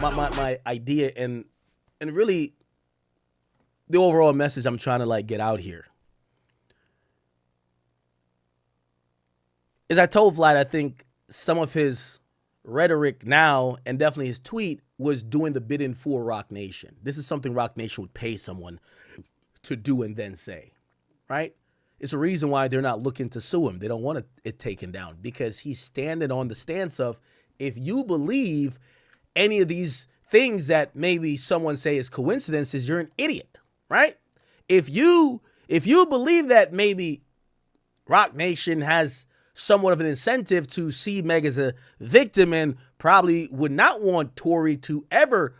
My idea and really the overall message I'm trying to like get out here is I told Vlad I think some of his rhetoric now and definitely his tweet was doing the bidding for Roc Nation. This is something Roc Nation would pay someone to do and then say, right? It's a reason why they're not looking to sue him. They don't want it taken down because he's standing on the stance of if you believe any of these things that maybe someone say is coincidences, you're an idiot, right? If you believe that maybe Roc Nation has somewhat of an incentive to see Meg as a victim and probably would not want Tory to ever,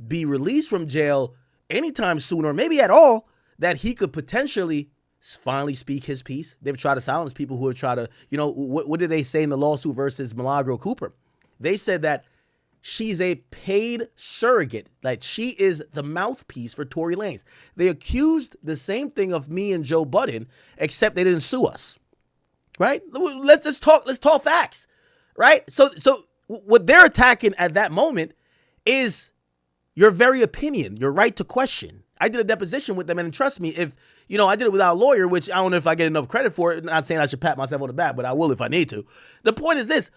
be released from jail anytime soon or maybe at all, that he could potentially finally speak his piece. They've tried to silence people who have tried to, what did they say in the lawsuit versus Milagro Cooper? They said that she's a paid surrogate, like she is the mouthpiece for Tory Lanez. They accused the same thing of me and Joe Budden, except they didn't sue us, right? Let's talk facts, right? So what they're attacking at that moment is your very opinion, your right to question. I did a deposition with them, and trust me, if I did it without a lawyer, which I don't know if I get enough credit for it. Not saying I should pat myself on the back, but I will if I need to. The point is this.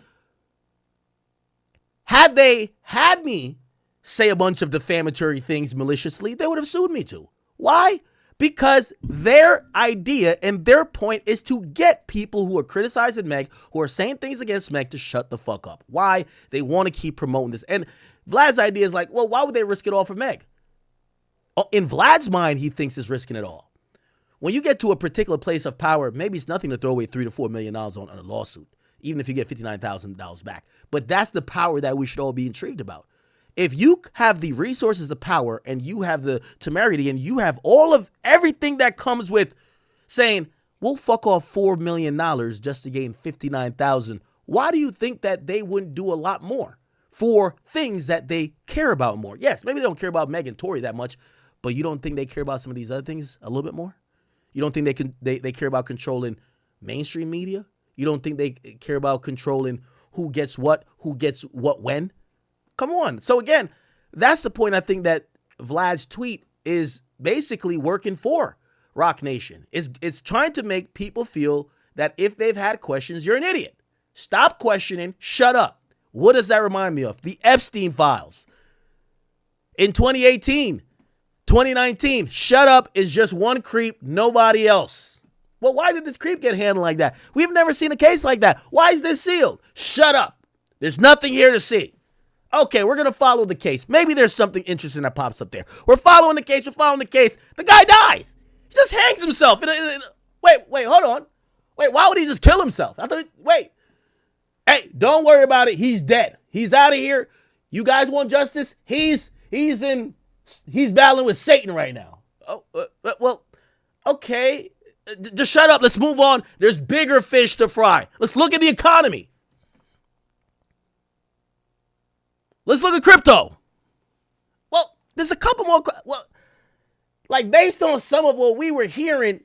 Had they had me say a bunch of defamatory things maliciously, they would have sued me too. Why? Because their idea and their point is to get people who are criticizing Meg, who are saying things against Meg, to shut the fuck up. Why? They want to keep promoting this. And Vlad's idea is like, well, why would they risk it all for Meg? In Vlad's mind, he thinks it's risking it all. When you get to a particular place of power, maybe it's nothing to throw away $3 to $4 million on a lawsuit, even if you get $59,000 back. But that's the power that we should all be intrigued about. If you have the resources, the power, and you have the temerity, and you have all of everything that comes with saying, we'll fuck off $4 million just to gain $59,000, why do you think that they wouldn't do a lot more for things that they care about more? Yes, maybe they don't care about Meg and Tory that much, but you don't think they care about some of these other things a little bit more? You don't think they care about controlling mainstream media? You don't think they care about controlling who gets what when? Come on. So again, that's the point I think that Vlad's tweet is basically working for Roc Nation. It's trying to make people feel that if they've had questions, you're an idiot. Stop questioning. Shut up. What does that remind me of? The Epstein files. In 2018, 2019, shut up is just one creep, nobody else. Well, why did this creep get handled like that? We've never seen a case like that. Why is this sealed? Shut up. There's nothing here to see. Okay, we're going to follow the case. Maybe there's something interesting that pops up there. We're following the case. The guy dies. He just hangs himself. Wait, hold on. Wait, why would he just kill himself? Hey, don't worry about it. He's dead. He's out of here. You guys want justice? He's battling with Satan right now. Well, okay. Just shut up. Let's move on. There's bigger fish to fry. Let's look at the economy. Let's look at crypto. Well, there's a couple more. Well, like based on some of what we were hearing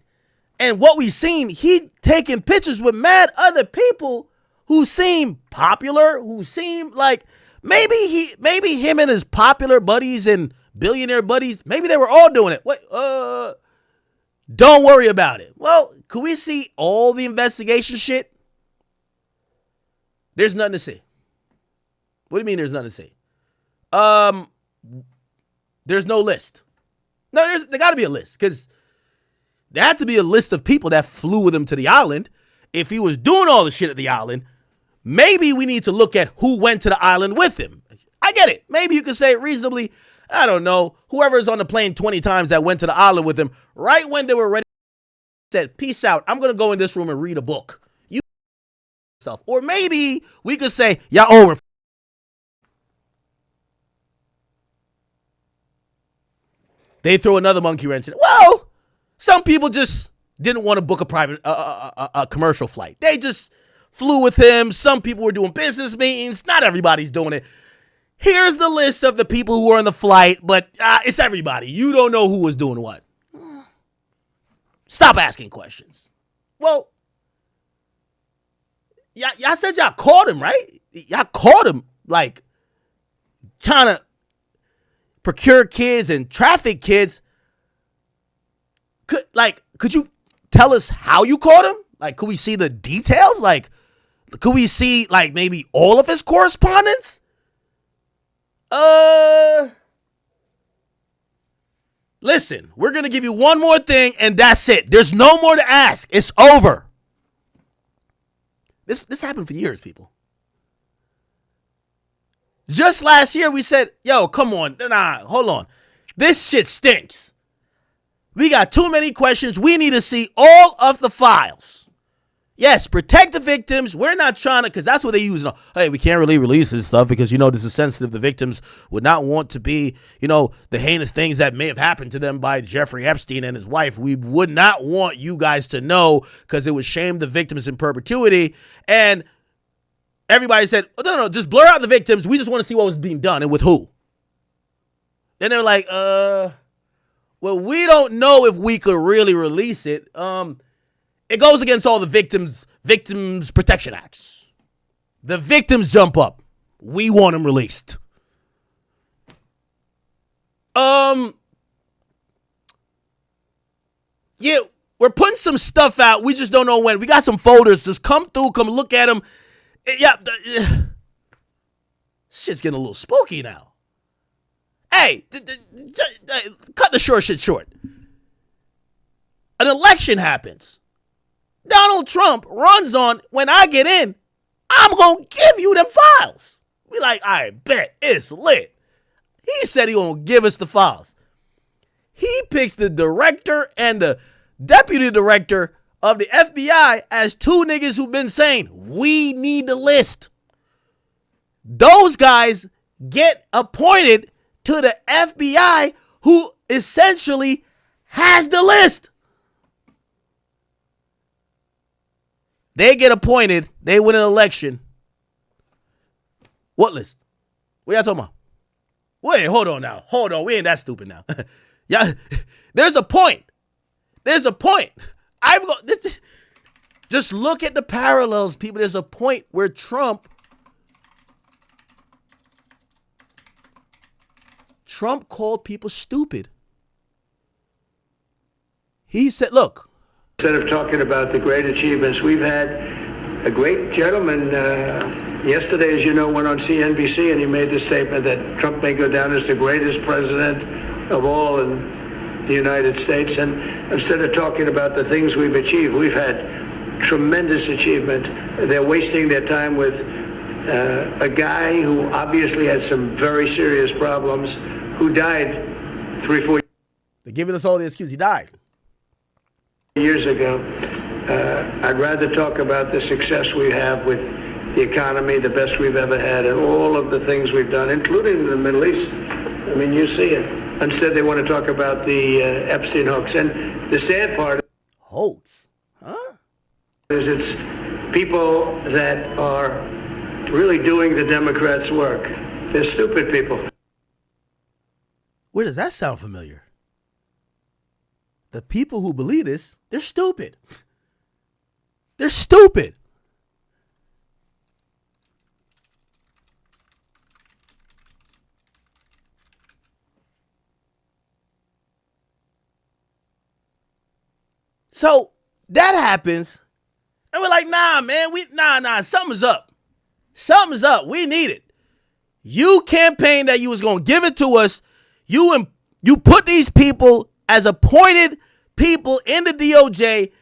and what we've seen, he taking pictures with mad other people who seem popular, who seem like maybe him and his popular buddies and billionaire buddies, maybe they were all doing it. Don't worry about it. Well, could we see all the investigation shit? There's nothing to see. What do you mean there's nothing to see? There's no list. No, there got to be a list because there had to be a list of people that flew with him to the island. If he was doing all the shit at the island, maybe we need to look at who went to the island with him. I get it. Maybe you could say it reasonably. I don't know. Whoever's on the plane 20 times that went to the island with him, right when they were ready, said, peace out. I'm going to go in this room and read a book. You yourself. Or maybe we could say, y'all over. They throw another monkey wrench in it. Well, some people just didn't want to book a private, a commercial flight. They just flew with him. Some people were doing business meetings. Not everybody's doing it. Here's the list of the people who were on the flight, but it's everybody. You don't know who was doing what. Stop asking questions. Well, Y'all said y'all caught him, right? Y'all caught him, like, trying to procure kids and traffic kids. Could you tell us how you caught him? Like, could we see the details? Like, could we see, like, maybe all of his correspondence? Listen, we're going to give you one more thing, and that's it. There's no more to ask. It's over. This happened for years, people. Just last year, we said, yo, come on. Nah, hold on. This shit stinks. We got too many questions. We need to see all of the files. Yes, protect the victims. We're not trying to, because that's what they use. Hey, we can't really release this stuff because, this is sensitive. The victims would not want to be, the heinous things that may have happened to them by Jeffrey Epstein and his wife. We would not want you guys to know because it would shame the victims in perpetuity. And everybody said, oh, no, just blur out the victims. We just want to see what was being done and with who. Then they're like, well, we don't know if we could really release it. It goes against all the victims protection acts. The victims jump up. We want them released. Yeah, we're putting some stuff out. We just don't know when. We got some folders. Just come through, come look at them. Yeah, shit's getting a little spooky now. Hey, cut the short shit short. An election happens. Donald Trump runs on, when I get in, I'm going to give you them files. We like, I bet it's lit. He said he going to give us the files. He picks the director and the deputy director of the FBI as two niggas who've been saying, we need the list. Those guys get appointed to the FBI, who essentially has the list. They get appointed. They win an election. What list? What y'all talking about? Wait, hold on now. Hold on. We ain't that stupid now. Yeah, there's a point. There's a point. Just look at the parallels, people. There's a point where Trump called people stupid. He said, look. Instead of talking about the great achievements, we've had a great gentleman yesterday, as you know, went on CNBC and he made the statement that Trump may go down as the greatest president of all in the United States. And instead of talking about the things we've achieved, we've had tremendous achievement. They're wasting their time with a guy who obviously had some very serious problems, who died 3-4 years. They're giving us all the excuse. He died years ago. I'd rather talk about the success we have with the economy, the best we've ever had, and all of the things we've done, including in the Middle East. I mean, you see it. Instead, they want to talk about the Epstein hoax. And the sad part hoax, huh? Is it's people that are really doing the Democrats' work. They're stupid people. Where does that sound familiar? The people who believe this, they're stupid. They're stupid. So that happens, and we're like, nah, man, something's up. Something's up. We need it. You campaigned that you was going to give it to us. You put these people as appointed people in the DOJ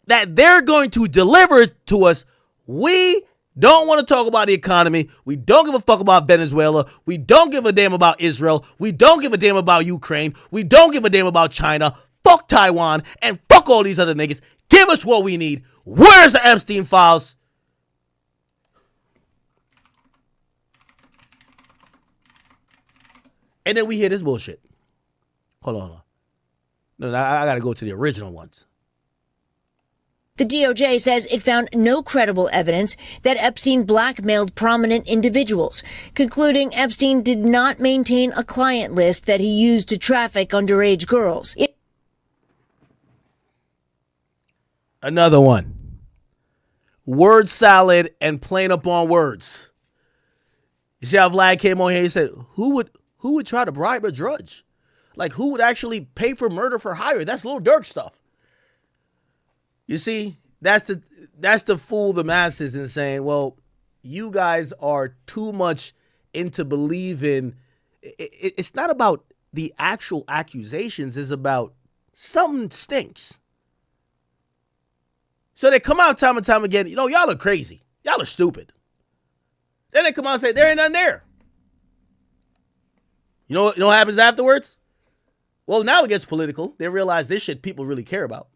that they're going to deliver to us. We don't want to talk about the economy. We don't give a fuck about Venezuela. We don't give a damn about Israel. We don't give a damn about Ukraine. We don't give a damn about China. Fuck Taiwan and fuck all these other niggas. Give us what we need. Where's the Epstein files? And then we hear this bullshit. Hold on. No, I got to go to the original ones. The DOJ says it found no credible evidence that Epstein blackmailed prominent individuals, concluding Epstein did not maintain a client list that he used to traffic underage girls. Another one. word salad and playing up on words. You see how Vlad came on here? He said, who would try to bribe a judge? Like, who would actually pay for murder for hire? That's Lil Durk stuff. You see, that's to fool the masses and saying, well, you guys are too much into believing. It's not about the actual accusations. It's about something stinks. So they come out time and time again, y'all are crazy. Y'all are stupid. Then they come out and say, there ain't nothing there. You know what happens afterwards? Well, now it gets political. They realize this shit people really care about.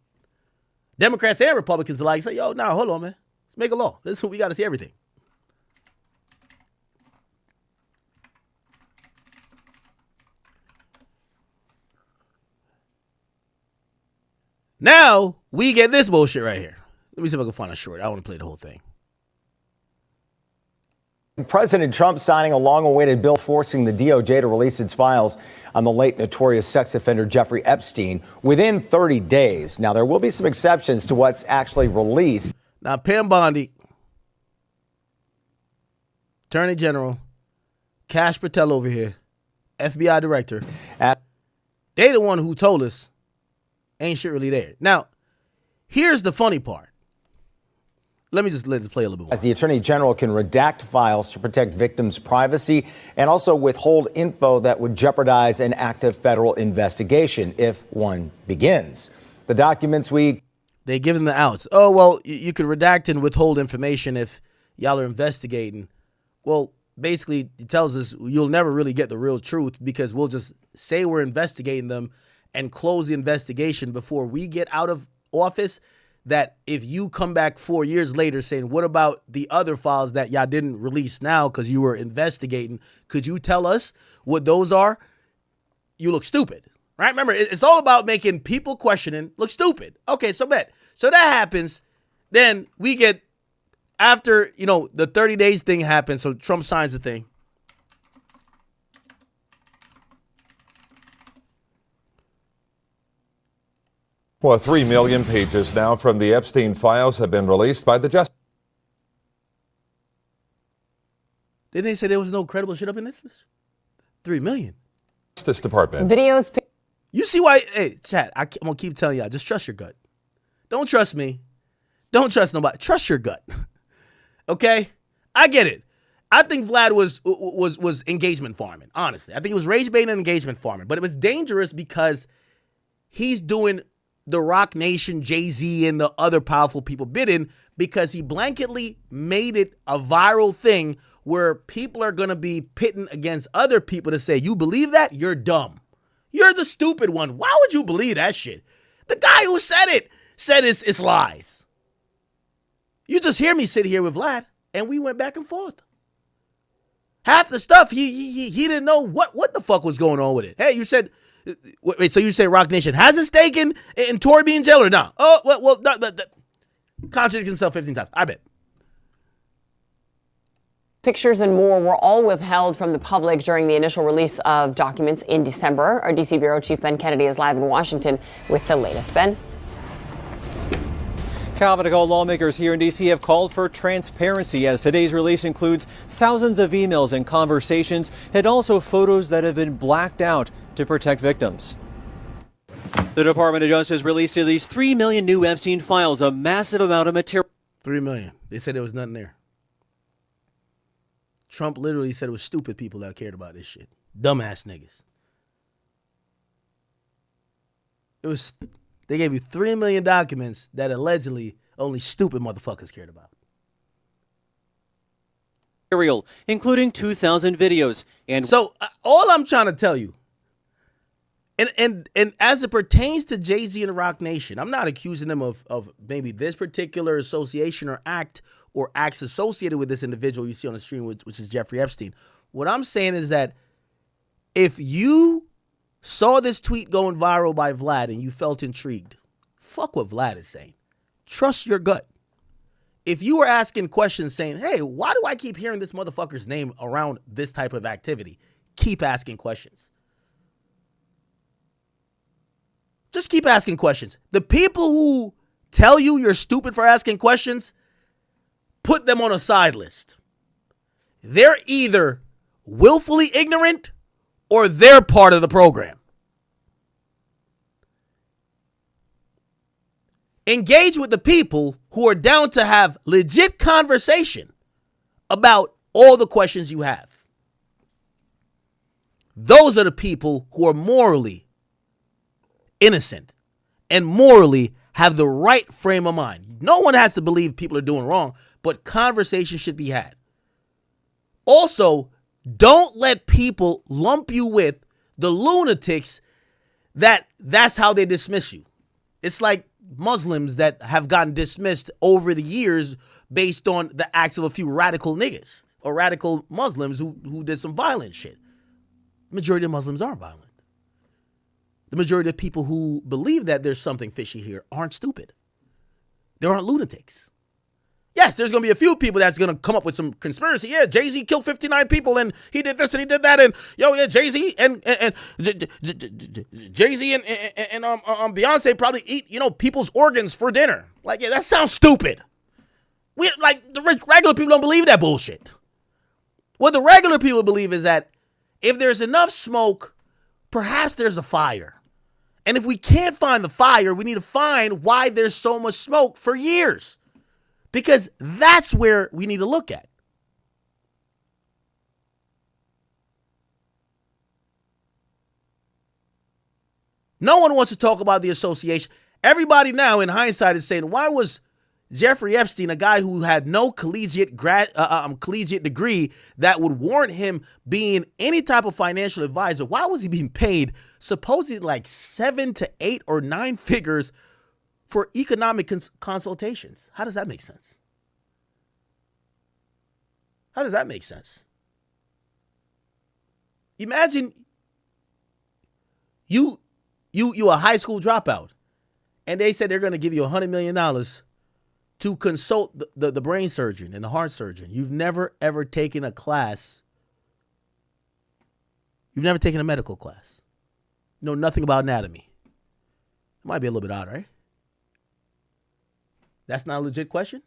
Democrats and Republicans alike say, yo, nah, hold on, man. Let's make a law. This is what we got to see everything. Now we get this bullshit right here. Let me see if I can find a short. I want to play the whole thing. President Trump signing a long-awaited bill forcing the DOJ to release its files on the late notorious sex offender Jeffrey Epstein within 30 days. Now, there will be some exceptions to what's actually released. Now, Pam Bondi, Attorney General, Kash Patel over here, FBI Director, they the one who told us ain't shit really there. Now, here's the funny part. Let me just play a little bit more. As the Attorney General can redact files to protect victims' privacy and also withhold info that would jeopardize an active federal investigation if one begins. The documents they give them the outs. Oh, well, you could redact and withhold information if y'all are investigating. Well, basically, it tells us you'll never really get the real truth because we'll just say we're investigating them and close the investigation before we get out of office. That if you come back 4 years later saying, what about the other files that y'all didn't release now because you were investigating? Could you tell us what those are? You look stupid, right? Remember, it's all about making people questioning look stupid. Okay, so that happens. Then we get after, the 30 days thing happens. So Trump signs the thing. Well, 3 million pages now from the Epstein files have been released by the Justice. Didn't they say there was no credible shit up in this? 3 million. Justice Department. Videos. You see why? Hey, chat, I'm going to keep telling y'all, just trust your gut. Don't trust me. Don't trust nobody. Trust your gut. Okay? I get it. I think Vlad was engagement farming, honestly. I think it was rage baiting and engagement farming. But it was dangerous because he's doing the Roc Nation, Jay-Z, and the other powerful people bidding because he blanketly made it a viral thing where people are going to be pitting against other people to say, you believe that? You're dumb. You're the stupid one. Why would you believe that shit? The guy who said it said it's lies. You just hear me sit here with Vlad, and we went back and forth. Half the stuff, he didn't know what the fuck was going on with it. Hey, you said... Wait, so you say Roc Nation has a stake in Tory being in jail or not? Oh, well, contradicts himself 15 times. I bet. Pictures and more were all withheld from the public during the initial release of documents in December. Our D.C. Bureau Chief Ben Kennedy is live in Washington with the latest. Ben? Capitol lawmakers here in D.C. have called for transparency as today's release includes thousands of emails and conversations and also photos that have been blacked out to protect victims. The Department of Justice released at least 3 million new Epstein files, a massive amount of material. 3 million. They said there was nothing there. Trump literally said it was stupid people that cared about this shit. Dumbass niggas. They gave you 3 million documents that allegedly only stupid motherfuckers cared about. Including 2,000 videos. And so all I'm trying to tell you, and as it pertains to Jay-Z and the Roc Nation, I'm not accusing them of maybe this particular association or acts associated with this individual you see on the stream, which is Jeffrey Epstein. What I'm saying is that if you saw this tweet going viral by Vlad and you felt intrigued, fuck what Vlad is saying. Trust your gut. If you were asking questions saying, hey, why do I keep hearing this motherfucker's name around this type of activity? Keep asking questions. Just keep asking questions. The people who tell you you're stupid for asking questions, put them on a side list. They're either willfully ignorant or they're part of the program. Engage with the people who are down to have legit conversation about all the questions you have. Those are the people who are morally innocent and morally have the right frame of mind. No one has to believe people are doing wrong, but conversation should be had. Also, don't let people lump you with the lunatics that's how they dismiss you. It's like Muslims that have gotten dismissed over the years based on the acts of a few radical niggas or radical Muslims who did some violent shit. The majority of Muslims aren't violent. The majority of people who believe that there's something fishy here aren't stupid. They aren't lunatics. Yes, there's going to be a few people that's going to come up with some conspiracy. Yeah, Jay-Z killed 59 people and he did this and he did that. And Jay-Z and Jay-Z and Beyonce probably eat, people's organs for dinner. Like, yeah, that sounds stupid. The regular people don't believe that bullshit. What the regular people believe is that if there's enough smoke, perhaps there's a fire. And if we can't find the fire, we need to find why there's so much smoke for years. Because that's where we need to look at. No one wants to talk about the association. Everybody now in hindsight is saying, why was Jeffrey Epstein, a guy who had no collegiate degree that would warrant him being any type of financial advisor, why was he being paid supposedly like 7 to 8 or 9 figures for economic consultations? How does that make sense? How does that make sense? Imagine you a high school dropout and they said they're going to give you $100 million to consult the brain surgeon and the heart surgeon. You've never, ever taken a class. You've never taken a medical class. You know nothing about anatomy. It might be a little bit odd, right? That's not a legit question?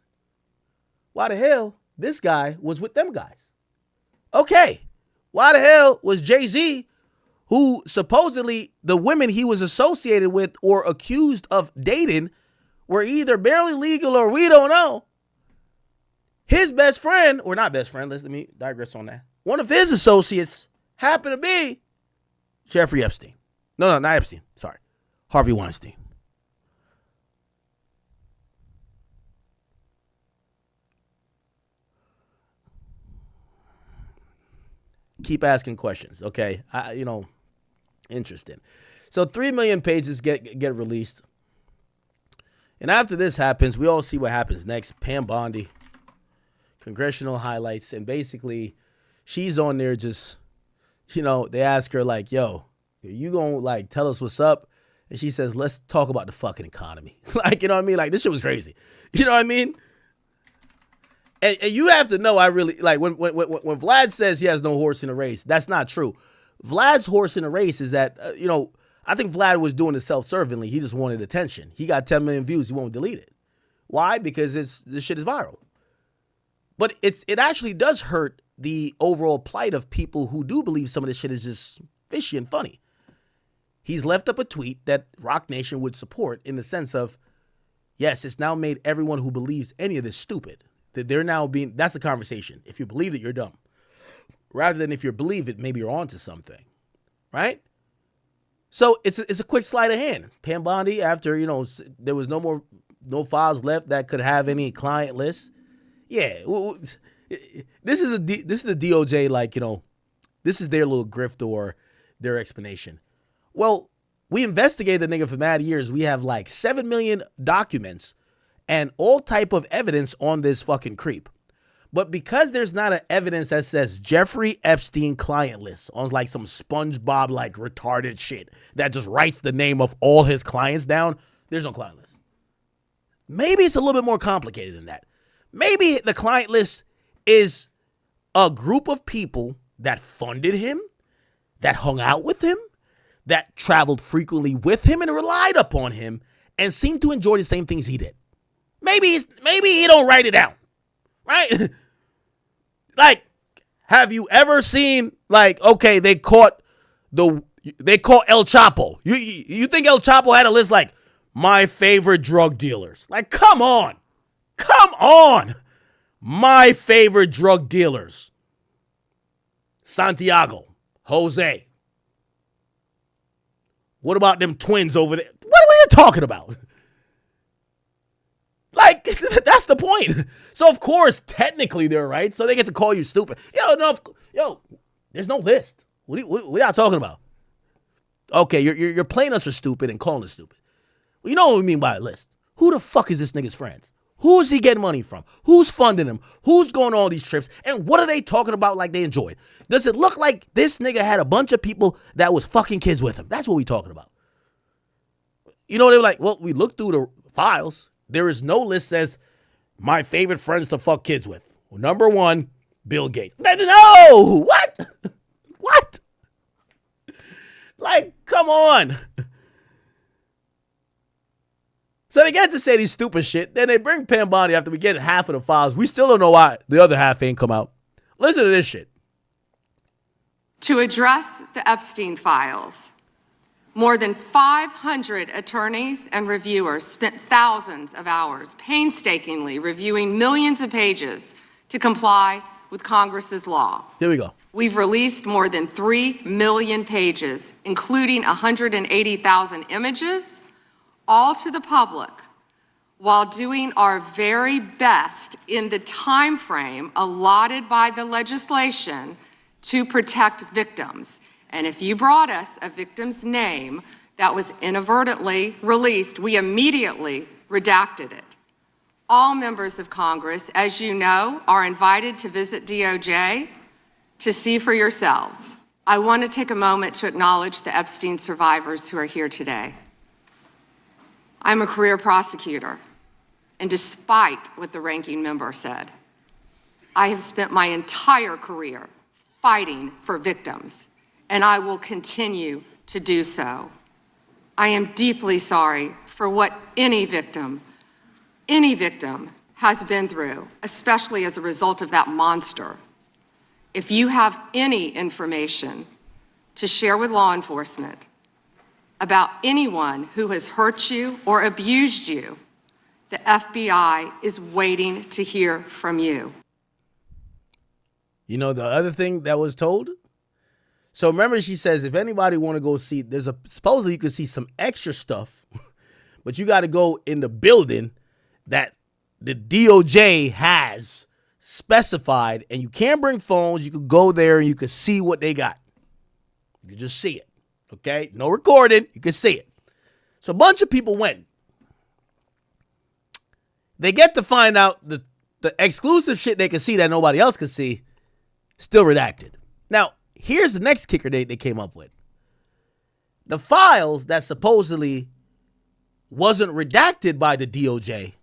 Why the hell this guy was with them guys? Okay. Why the hell was Jay-Z, who supposedly the women he was associated with or accused of dating were either barely legal or we don't know, his best friend, or not best friend, let me digress on that. One of his associates happened to be Jeffrey Epstein. No, not Epstein. Sorry. Harvey Weinstein. Keep asking questions, okay? Interesting. So 3 million pages get released. And after this happens, we all see what happens next. Pam Bondi, congressional highlights. And basically, she's on there just, they ask her like, yo, you gonna tell us what's up? And she says, let's talk about the fucking economy. You know what I mean? Like, this shit was crazy. You know what I mean? And you have to know, I really, when Vlad says he has no horse in the race, that's not true. Vlad's horse in the race is that, I think Vlad was doing it self-servingly. He just wanted attention. He got 10 million views. He won't delete it. Why? Because this shit is viral. But it actually does hurt the overall plight of people who do believe some of this shit is just fishy and funny. He's left up a tweet that Roc Nation would support in the sense of, yes, it's now made everyone who believes any of this stupid. That they're now being, that's the conversation. If you believe it, you're dumb. Rather than if you believe it, maybe you're onto something. Right? So it's a quick sleight of hand. Pam Bondi, after, there was no files left that could have any client lists. Yeah. This is the DOJ, this is their little grift or their explanation. Well, we investigated the nigga for mad years. We have 7 million documents and all type of evidence on this fucking creep. But because there's not an evidence that says Jeffrey Epstein client list on some SpongeBob retarded shit that just writes the name of all his clients down, there's no client list. Maybe it's a little bit more complicated than that. Maybe the client list is a group of people that funded him, that hung out with him, that traveled frequently with him and relied upon him and seemed to enjoy the same things he did. Maybe he don't write it down. right? Like, have you ever seen, like, okay, they caught El Chapo. You think El Chapo had a list like, my favorite drug dealers? Like, come on. Come on. My favorite drug dealers. Santiago, Jose. What about them twins over there? What are you talking about? Like, that's the point. So, of course, technically they're right. So they get to call you stupid. There's no list. What are y'all talking about? Okay, you're playing us for stupid and calling us stupid. Well, you know what we mean by a list. Who the fuck is this nigga's friends? Who is he getting money from? Who's funding him? Who's going on all these trips? And what are they talking about like they enjoyed? Does it look like this nigga had a bunch of people that was fucking kids with him? That's what we talking about. You know, they were like, well, we looked through the files. There is no list that says my favorite friends to fuck kids with. Well, number 1, Bill Gates. No! What? What? Like, come on. So they get to say these stupid shit. Then they bring Pam Bondi after we get half of the files. We still don't know why the other half ain't come out. Listen to this shit. To address the Epstein files, more than 500 attorneys and reviewers spent thousands of hours painstakingly reviewing millions of pages to comply with Congress's law. Here we go. We've released more than 3 million pages, including 180,000 images, all to the public, while doing our very best in the time frame allotted by the legislation to protect victims. And if you brought us a victim's name that was inadvertently released, we immediately redacted it. All members of Congress, as you know, are invited to visit DOJ to see for yourselves. I want to take a moment to acknowledge the Epstein survivors who are here today. I'm a career prosecutor, and despite what the ranking member said, I have spent my entire career fighting for victims, and I will continue to do so. I am deeply sorry for what any victim has been through, especially as a result of that monster. If you have any information to share with law enforcement about anyone who has hurt you or abused you, the FBI is waiting to hear from you. You know the other thing that was told? So remember, she says, if anybody want to go see, supposedly you can see some extra stuff, but you got to go in the building that the DOJ has specified, and you can't bring phones. You could go there and you could see what they got. You can just see it. Okay? No recording. You can see it. So a bunch of people went. They get to find out the exclusive shit they can see that nobody else could see, still redacted. Now, here's the next kicker they came up with. The files that supposedly wasn't redacted by the DOJ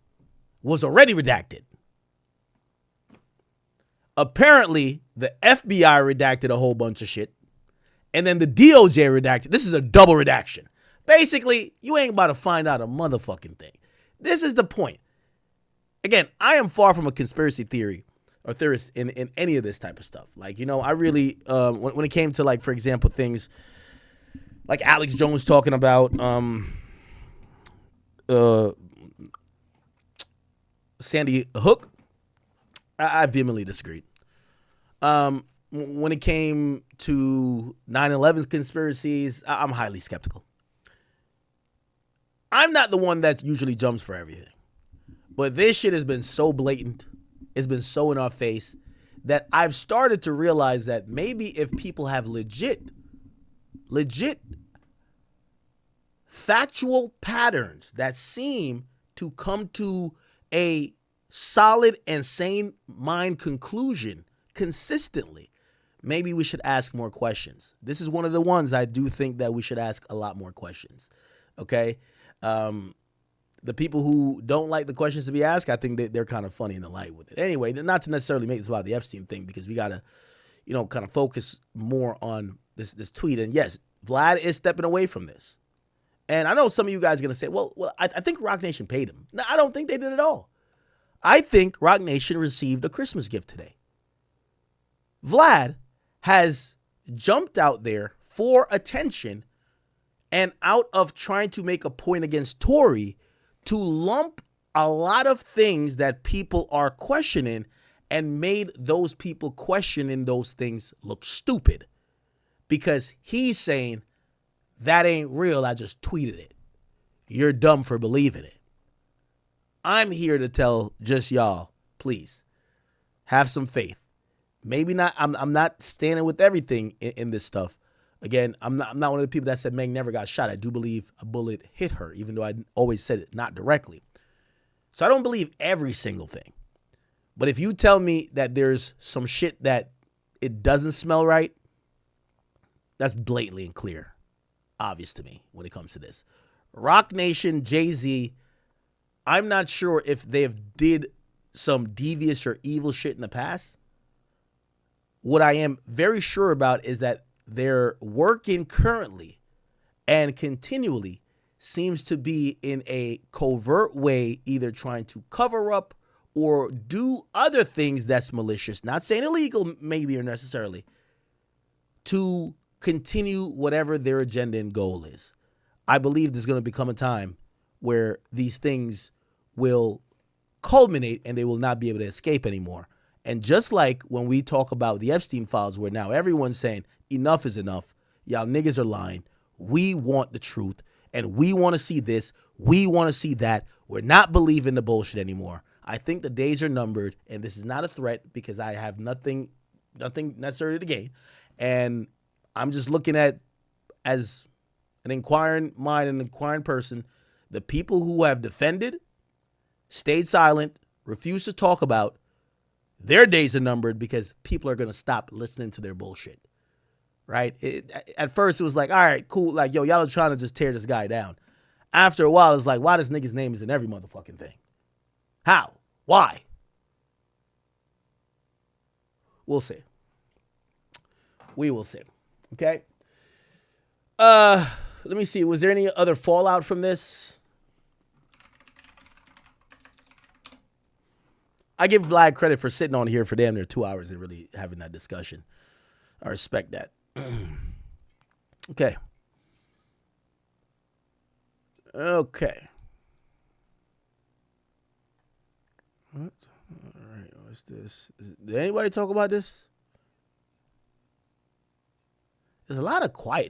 was already redacted. Apparently, the FBI redacted a whole bunch of shit. And then the DOJ redacted. This is a double redaction. Basically, you ain't about to find out a motherfucking thing. This is the point. Again, I am far from a conspiracy theory or theorist in any of this type of stuff. Like, you know, I really, when it came to, like, for example, things like Alex Jones talking about Sandy Hook, I vehemently disagreed. When it came to 9/11 conspiracies, I'm highly skeptical. I'm not the one that usually jumps for everything. But this shit has been so blatant, it's been so in our face, that I've started to realize that maybe if people have legit factual patterns that seem to come to a solid and sane mind conclusion consistently, maybe we should ask more questions. This is one of the ones I do think that we should ask a lot more questions. Okay? The people who don't like the questions to be asked, I think they're kind of funny in the light with it. Anyway, not to necessarily make this about the Epstein thing, because we got to, you know, kind of focus more on this tweet. And yes, Vlad is stepping away from this. And I know some of you guys are going to say, well, I think Roc Nation paid him. No, I don't think they did at all. I think Roc Nation received a Christmas gift today. Vlad has jumped out there for attention and out of trying to make a point against Tory to lump a lot of things that people are questioning and made those people questioning those things look stupid because he's saying that ain't real. I just tweeted it. You're dumb for believing it. I'm here to tell just y'all, please have some faith. Maybe not. I'm not standing with everything in this stuff. Again, I'm not one of the people that said Meg never got shot. I do believe a bullet hit her, even though I always said it not directly. So I don't believe every single thing. But if you tell me that there's some shit that it doesn't smell right, that's blatantly and clear, obvious to me when it comes to this. Roc Nation, Jay-Z, I'm not sure if they've did some devious or evil shit in the past. What I am very sure about is that they're working currently and continually seems to be in a covert way, either trying to cover up or do other things that's malicious, not saying illegal maybe or necessarily, to continue whatever their agenda and goal is. I believe there's going to become a time where these things will culminate and they will not be able to escape anymore. And just like when we talk about the Epstein files, where now everyone's saying enough is enough, y'all niggas are lying, we want the truth, and we want to see this, we want to see that, we're not believing the bullshit anymore. I think the days are numbered, and this is not a threat because I have nothing necessarily to gain. And I'm just looking at, as an inquiring mind, an inquiring person, the people who have defended, stayed silent, refused to talk about, their days are numbered because people are going to stop listening to their bullshit, right? At first, it was like, all right, cool. Like, yo, y'all are trying to just tear this guy down. After a while, it's like, why this nigga's name is in every motherfucking thing? How? Why? We'll see. We will see. Okay? Let me see. Was there any other fallout from this? I give Vlad credit for sitting on here for damn near 2 hours and really having that discussion. I respect that. Okay. Okay. What? All right. What's this? Did anybody talk about this? There's a lot of quiet.